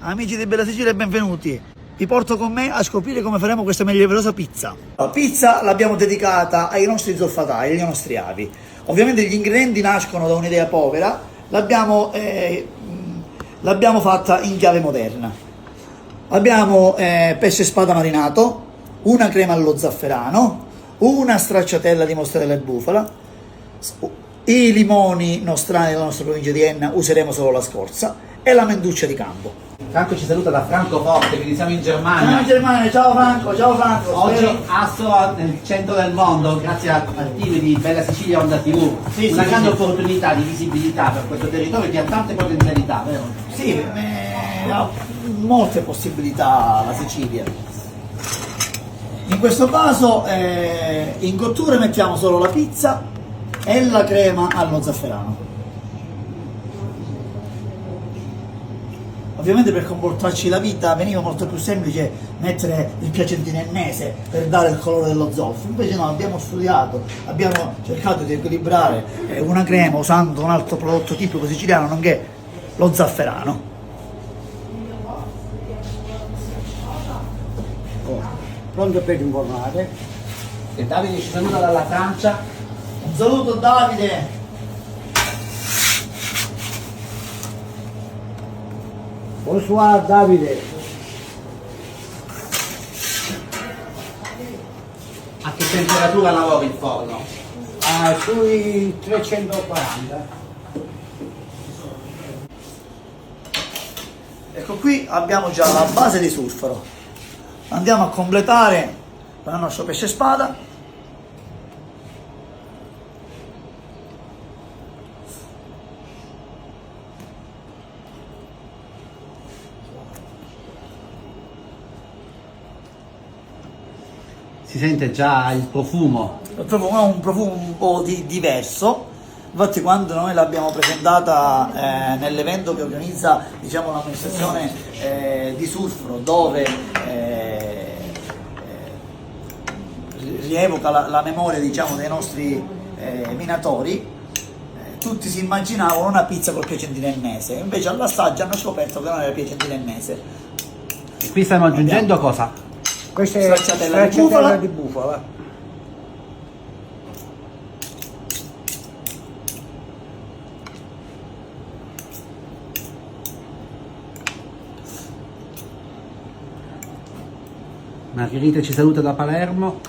Amici di Bella Sicilia, benvenuti. Vi porto con me a scoprire come faremo questa meravigliosa pizza. La pizza l'abbiamo dedicata ai nostri zolfatai, ai nostri avi. Ovviamente gli ingredienti nascono da un'idea povera, l'abbiamo fatta in chiave moderna. Abbiamo pesce spada marinato, una crema allo zafferano, una stracciatella di mozzarella e bufala, i limoni nostrani della nostra provincia di Enna, useremo solo la scorza, e la menduccia di campo. Franco ci saluta da Francoforte, quindi siamo in Germania. Siamo in Germania, ciao Franco, ciao Franco. Oggi Asso nel centro del mondo, grazie al team di Bella Sicilia Onda TV. Una grande opportunità di visibilità per questo territorio che ha tante potenzialità, vero? Sì, ha molte possibilità la Sicilia. In questo caso in cottura mettiamo solo la pizza e la crema allo zafferano. Ovviamente per comportarci la vita veniva molto più semplice mettere il piacentino ennese per dare il colore dello zolfo, invece no, abbiamo studiato, abbiamo cercato di equilibrare una crema usando un altro prodotto tipico siciliano, nonché lo zafferano. Pronto per informare. E Davide ci saluta dalla Francia. Un saluto Davide! Bonsoir Davide. A che temperatura lavora il forno? Sui 340. Ecco, qui abbiamo già la base di sulfuro. Andiamo a completare con il nostro pesce spada. Si sente già il profumo. Il profumo ha un profumo un po' diverso, infatti quando noi l'abbiamo presentata nell'evento che organizza, diciamo, l'amministrazione di Sulfuro, dove rievoca la memoria, diciamo, dei nostri minatori, tutti si immaginavano una pizza col piacentino ennese, invece all'assaggio hanno scoperto che non era piacentino ennese. E qui stiamo aggiungendo cosa? Questa è stracciatella di bufala. Margherita ci saluta da Palermo.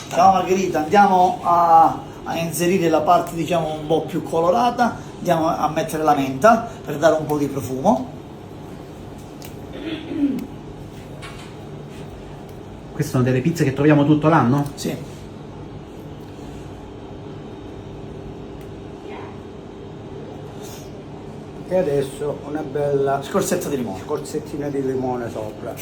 Ciao Margherita, andiamo a inserire la parte, diciamo, un po' più colorata, andiamo a mettere la menta per dare un po' di profumo. Queste sono delle pizze che troviamo tutto l'anno? Sì. E adesso una bella Scorzetta di limone. scorzettina di limone sopra.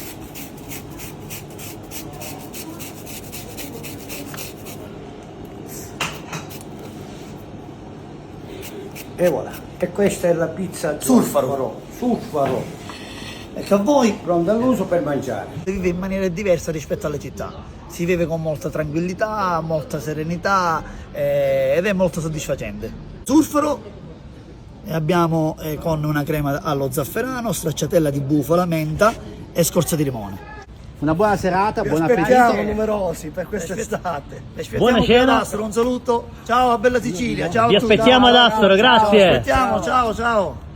E voilà. E questa è la pizza Sulfaro. Sulfaro. Ecco, a voi Pronta all'uso per mangiare. si vive in maniera diversa rispetto alle città. Si vive con molta tranquillità, molta serenità ed è molto soddisfacente. Sulfaro abbiamo con una crema allo zafferano, stracciatella di bufala, menta e scorza di limone. Una buona serata, buon Aspettiamo appetito. numerosi per quest'estate. Buona cena. Ad Astro, un saluto. Ciao a Bella Sicilia. Ciao Vi a tutti. aspettiamo ad Astro, grazie. Aspettiamo, ciao ciao.